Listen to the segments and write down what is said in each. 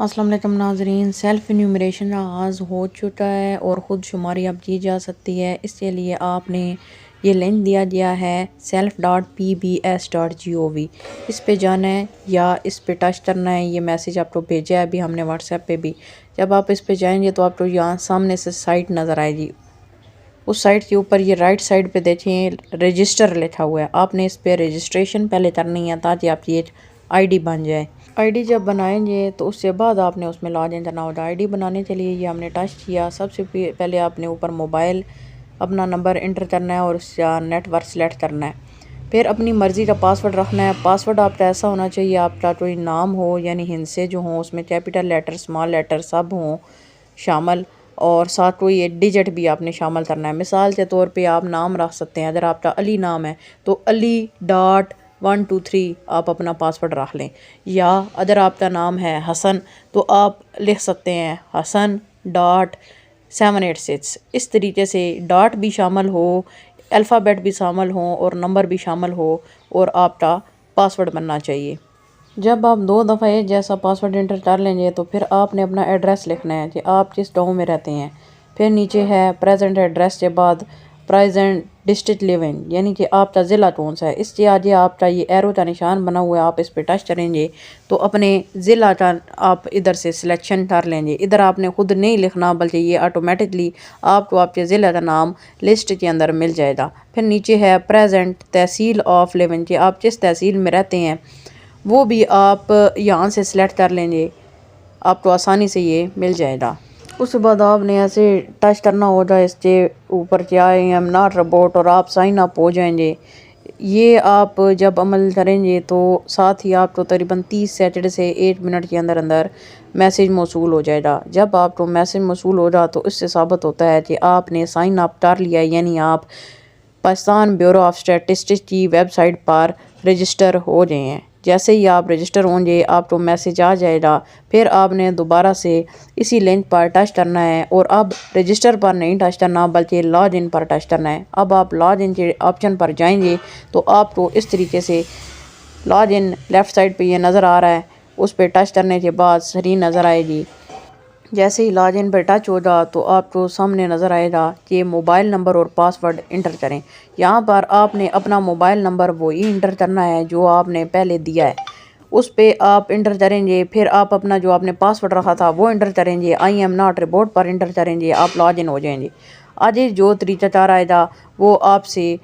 السلام علیکم ناظرین، سیلف انیومریشن کا آغاز ہو چکا ہے اور خود شماری اب کی جا سکتی ہے۔ اس کے لیے آپ نے یہ لنک دیا گیا ہے self.pbs.gov، اس پہ جانا ہے یا اس پہ ٹچ کرنا ہے۔ یہ میسیج آپ کو بھیجا ہے ابھی ہم نے واٹس ایپ پہ بھی۔ جب آپ اس پہ جائیں گے تو آپ کو یہاں سامنے سے سائٹ نظر آئے گی۔ اس سائٹ کے اوپر یہ رائٹ سائڈ پہ دیکھیں رجسٹر لکھا ہوا ہے، آپ نے اس پہ رجسٹریشن پہلے کرنی ہے تاکہ آپ کی ایک آئی ڈی بن جائے۔ آئی ڈی جب بنائیں گے تو اس سے بعد آپ نے اس میں لاگ ان کرنا ہوگا۔ آئی ڈی بنانے کے لیے یہ ہم نے ٹچ کیا، سب سے پہلے آپ نے اوپر موبائل اپنا نمبر انٹر کرنا ہے اور اس کا نیٹ ورک سلیکٹ کرنا ہے۔ پھر اپنی مرضی کا پاسورڈ رکھنا ہے۔ پاسورڈ آپ کا ایسا ہونا چاہیے آپ کا کوئی نام ہو، یعنی ہندسے جو ہوں اس میں capital letter small letter sub ہوں شامل، اور ساتھ کوئی ایک ڈیجٹ بھی آپ نے شامل کرنا ہے۔ مثال کے طور پہ آپ نام رکھ سکتے ہیں، اگر آپ کا علی نام ہے تو علی.123 آپ اپنا پاسورڈ رکھ لیں، یا اگر آپ کا نام ہے حسن تو آپ لکھ سکتے ہیں حسن.786۔ اس طریقے سے ڈاٹ بھی شامل ہو، الفابیٹ بھی شامل ہوں اور نمبر بھی شامل ہو، اور آپ کا پاسورڈ بننا چاہیے۔ جب آپ 2 دفعہ ایک جیسا پاسورڈ انٹر کر لیں گے تو پھر آپ نے اپنا ایڈریس لکھنا ہے کہ آپ کس گاؤں میں رہتے ہیں۔ پھر نیچے ہے پریزنٹ ایڈریس کے بعد پریزنٹ ڈسٹرکٹ لیونگ، یعنی کہ آپ کا ضلع کون سا ہے۔ اس کے آگے آپ کا یہ ایرو کا نشان بنا ہوا ہے، آپ اس پہ ٹچ کریں گے تو اپنے ضلع کا آپ ادھر سے سلیکشن کر لیں گے۔ ادھر آپ نے خود نہیں لکھنا بلکہ یہ آٹومیٹکلی آپ کو آپ کے ضلع کا نام لسٹ کے اندر مل جائے گا۔ پھر نیچے ہے پریزنٹ تحصیل آف لیونگ، کہ آپ کس تحصیل میں رہتے ہیں وہ بھی آپ یہاں سے سلیکٹ کر لیں گے، آپ کو آسانی سے یہ مل جائے گا۔ اس کے بعد آپ نے ایسے ٹچ کرنا ہوگا اس کے اوپر کہ آئی ایم ناٹ روبوٹ، اور آپ سائن اپ ہو جائیں گے۔ یہ آپ جب عمل کریں گے تو ساتھ ہی آپ کو تقریباً 30 سیکنڈ سے 1 منٹ کے اندر میسیج موصول ہو جائے گا۔ جب آپ کو میسیج موصول ہو جائے تو اس سے ثابت ہوتا ہے کہ آپ نے سائن اپ کر لیا ہے، یعنی آپ پاکستان بیورو آف اسٹیٹسٹکس کی ویب سائٹ پر رجسٹر ہو گئے ہیں۔ جیسے ہی آپ رجسٹر ہوں گے آپ کو میسیج آ جائے گا، پھر آپ نے دوبارہ سے اسی لنک پر ٹچ کرنا ہے، اور اب رجسٹر پر نہیں ٹچ کرنا بلکہ لاگ ان پر ٹچ کرنا ہے۔ اب آپ لاگ ان کے آپشن پر جائیں گے تو آپ کو اس طریقے سے لاگ ان لیفٹ سائڈ پہ یہ نظر آ رہا ہے، اس پہ ٹچ کرنے کے بعد اسکرین نظر آئے گی۔ جیسے ہی لاگ ان پہ ٹچ ہوگا تو آپ کو سامنے نظر آئے گا کہ موبائل نمبر اور پاسورڈ انٹر کریں۔ یہاں پر آپ نے اپنا موبائل نمبر وہی انٹر کرنا ہے جو آپ نے پہلے دیا ہے، اس پہ آپ انٹر کریں گے۔ پھر آپ اپنا جو آپ نے پاسورڈ رکھا تھا وہ انٹر کریں گے، آئی ایم ناٹ روبوٹ پر انٹر کریں گے، آپ لاگ ان ہو جائیں گے۔ آگے جو طریقہ کار آئے گا وہ آپ سے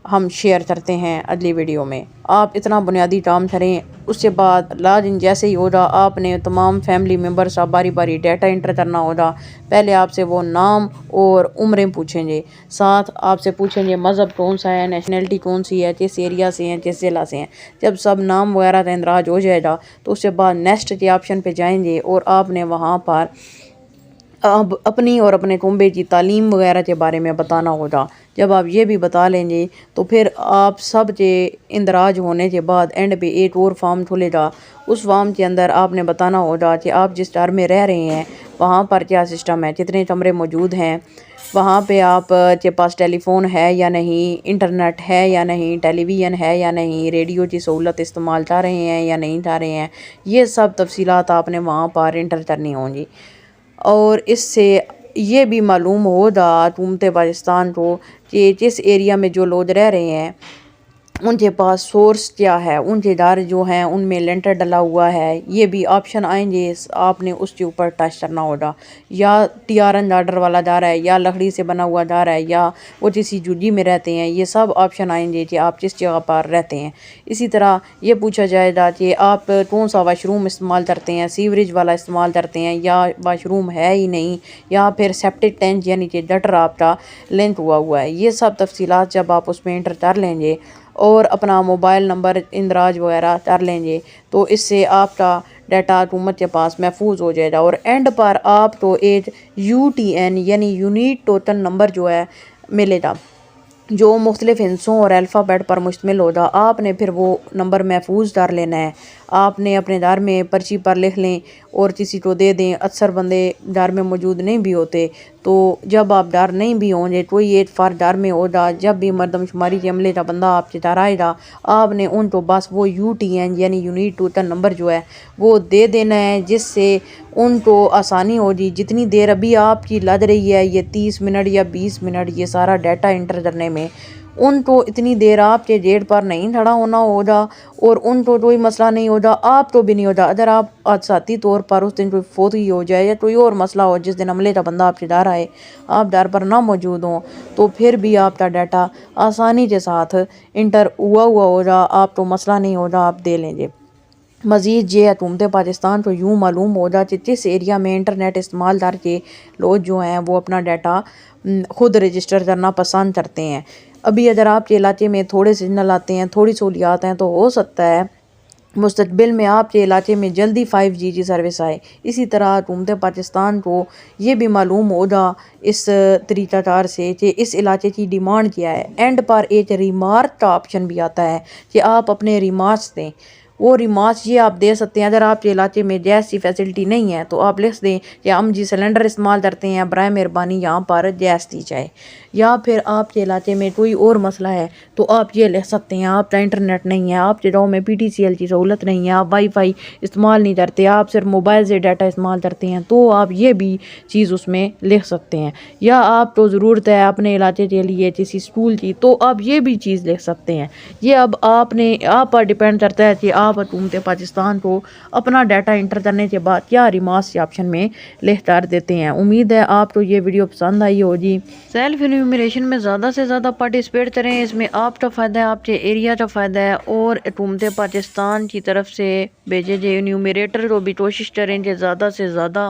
ہم شیئر کرتے ہیں اگلی ویڈیو میں۔ آپ اتنا بنیادی کام کریں، اس کے بعد لاگ ان جیسے ہی ہوگا آپ نے تمام فیملی ممبرس کا باری باری ڈیٹا انٹر کرنا ہوگا۔ پہلے آپ سے وہ نام اور عمریں پوچھیں گے، ساتھ آپ سے پوچھیں گے مذہب کون سا ہے، نیشنلٹی کون سی ہے، کس ایریا سے ہیں، کس ضلع سے ہیں۔ جب سب نام وغیرہ کا اندراج ہو جائے گا تو اس کے بعد نیکسٹ کے آپشن پہ جائیں گے، اور آپ نے وہاں پر اب اپنی اور اپنے کنبے کی تعلیم وغیرہ کے بارے میں بتانا ہوگا۔ جب آپ یہ بھی بتا لیں گے تو پھر آپ سب کے اندراج ہونے کے بعد اینڈ پہ ایک اور فارم کھلے گا۔ اس فارم کے اندر آپ نے بتانا ہوگا کہ آپ جس گھر میں رہ رہے ہیں وہاں پر کیا سسٹم ہے، کتنے کمرے موجود ہیں، وہاں پہ آپ کے پاس ٹیلی فون ہے یا نہیں، انٹرنیٹ ہے یا نہیں، ٹیلی ویژن ہے یا نہیں، ریڈیو کی سہولت استعمال کر رہے ہیں یا نہیں کر رہے ہیں۔ یہ سب تفصیلات آپ نے وہاں پر انٹر کرنی ہوں گی، اور اس سے یہ بھی معلوم ہوگا حکومت پاکستان کو کہ جس ایریا میں جو لوگ رہ رہے ہیں ان کے پاس سورس کیا ہے، ان کے گھر جو ہیں ان میں لینٹر ڈلا ہوا ہے۔ یہ بھی آپشن آئیں گے، آپ نے اس کے اوپر ٹچ کرنا ہوگا۔ یا ٹیارن آرڈر والا گھر ہے، یا لکڑی سے بنا ہوا گھر ہے، یا وہ کسی جھگی میں رہتے ہیں، یہ سب آپشن آئیں گے کہ آپ کس جگہ پر رہتے ہیں۔ اسی طرح یہ پوچھا جائے گا کہ آپ کون سا واش روم استعمال کرتے ہیں، سیوریج والا استعمال کرتے ہیں یا واش روم ہے ہی نہیں، یا پھر سیپٹک ٹینک یعنی کہ گٹر آپ کا لنک ہوا ہے۔ یہ سب تفصیلات جب آپ اس میں انٹر کر لیں گے اور اپنا موبائل نمبر اندراج وغیرہ کر لیں گے تو اس سے آپ کا ڈیٹا حکومت کے پاس محفوظ ہو جائے گا، اور اینڈ پر آپ کو ایک UTN یعنی یونیک ٹوٹل نمبر جو ہے ملے گا، جو مختلف ہندسوں اور الفابیٹ پر مشتمل ہوگا۔ آپ نے پھر وہ نمبر محفوظ کر لینا ہے، آپ نے اپنے گھر میں پرچی پر لکھ لیں اور کسی کو دے دیں۔ اکثر بندے گھر میں موجود نہیں بھی ہوتے، تو جب آپ گھر نہیں بھی ہوں گے کوئی ایک فرد گھر میں ہوگا، جب بھی مردم شماری کے عملے کا بندہ آپ کے گھر آئے گا آپ نے ان کو بس وہ UTN یعنی یونیک ٹوٹل نمبر جو ہے وہ دے دینا ہے، جس سے ان کو آسانی ہو جی. جتنی دیر ابھی آپ کی لگ رہی ہے یہ 30 منٹ یا 20 منٹ یہ سارا ڈیٹا انٹر کرنے میں، ان کو اتنی دیر آپ کے گیٹ پر نہیں کھڑا ہونا ہوگا اور ان کو کوئی مسئلہ نہیں ہوگا، آپ کو بھی نہیں ہوگا. اگر آپ حادثاتی طور پر اس دن کوئی فوت ہی ہو جائے یا کوئی اور مسئلہ ہو، جس دن عملے کا بندہ آپ سے جا رہا ہے، آپ ڈر پر نہ موجود ہوں، تو پھر بھی آپ کا ڈیٹا آسانی کے ساتھ انٹر ہوا ہوگا، آپ کو مسئلہ نہیں ہوگا، آپ دے لیں گے. مزید یہ حکومت پاکستان کو یوں معلوم ہوگا کہ کس ایریا میں انٹرنیٹ استعمال کر کے لوگ جو ہیں وہ اپنا ڈیٹا خود رجسٹر کرنا پسند کرتے ہیں. ابھی اگر آپ کے علاقے میں تھوڑے سگنل آتے ہیں، تھوڑی سہولیات ہیں، تو ہو سکتا ہے مستقبل میں آپ کے علاقے میں جلدی 5G کی سروس آئے. اسی طرح حکومت پاکستان کو یہ بھی معلوم ہوگا اس طریقہ کار سے کہ اس علاقے کی ڈیمانڈ کیا ہے. اینڈ پر ایک ریمارک کا آپشن بھی آتا ہے کہ آپ اپنے ریمارکس دیں. وہ ریمارکس یہ آپ دے سکتے ہیں، اگر آپ کے علاقے میں گیس کی فیسلٹی نہیں ہے تو آپ لکھ دیں کہ ہم جی سلنڈر استعمال کرتے ہیں، برائے مہربانی یہاں پر گیس دی جائے. یا پھر آپ کے علاقے میں کوئی اور مسئلہ ہے تو آپ یہ لکھ سکتے ہیں آپ کا انٹرنیٹ نہیں ہے، آپ کے گاؤں میں PTCL کی سہولت نہیں ہے، آپ وائی فائی استعمال نہیں کرتے، آپ صرف موبائل سے ڈیٹا استعمال کرتے ہیں، تو آپ یہ بھی چیز اس میں لکھ سکتے ہیں. یا آپ کو ضرورت ہے اپنے علاقے کے لیے کسی اسکول کی، تو آپ یہ بھی چیز لکھ سکتے ہیں. یہ اب آپ پر ڈیپینڈ کرتا ہے کہ آپ حکومت پاکستان کو اپنا ڈیٹا انٹر کرنے کے بعد کیا ریمارکس کے آپشن میں لکھ کر دیتے ہیں. امید ہے آپ کو یہ ویڈیو پسند آئی ہوگی. سیلف انیومریشن میں زیادہ سے زیادہ پارٹیسپیٹ کریں، اس میں آپ کا فائدہ ہے، آپ کے ایریا کا فائدہ ہے، اور حکومت پاکستان کی طرف سے بھیجے گئے انیومریٹر کو بھی کوشش کریں کہ زیادہ سے زیادہ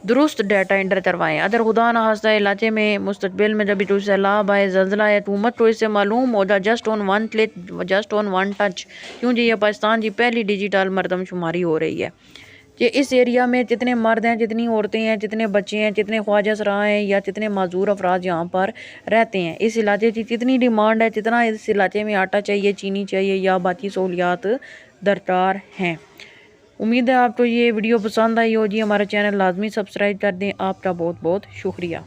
درست ڈیٹا انٹر کروائیں. اگر خدا نخواستہ علاقے میں مستقبل میں جب کوئی سیلاب آئے، زلزلہ آئے، حکومت کو اس سے معلوم ہوگا just on one click, just on one touch, کیونکہ یہ پاکستان کی پہلی ڈیجیٹل مردم شماری ہو رہی ہے کہ اس ایریا میں جتنے مرد ہیں، جتنی عورتیں ہیں، جتنے بچے ہیں، جتنے خواجہ سرا ہیں یا جتنے معذور افراد یہاں پر رہتے ہیں، اس علاقے کی کتنی ڈیمانڈ ہے، جتنا اس علاقے میں آٹا چاہیے، چینی چاہیے یا باقی سہولیات درکار ہیں. امید ہے آپ کو یہ ویڈیو پسند آئی ہوگی. ہمارا چینل لازمی سبسکرائب کر دیں. آپ کا بہت بہت شکریہ.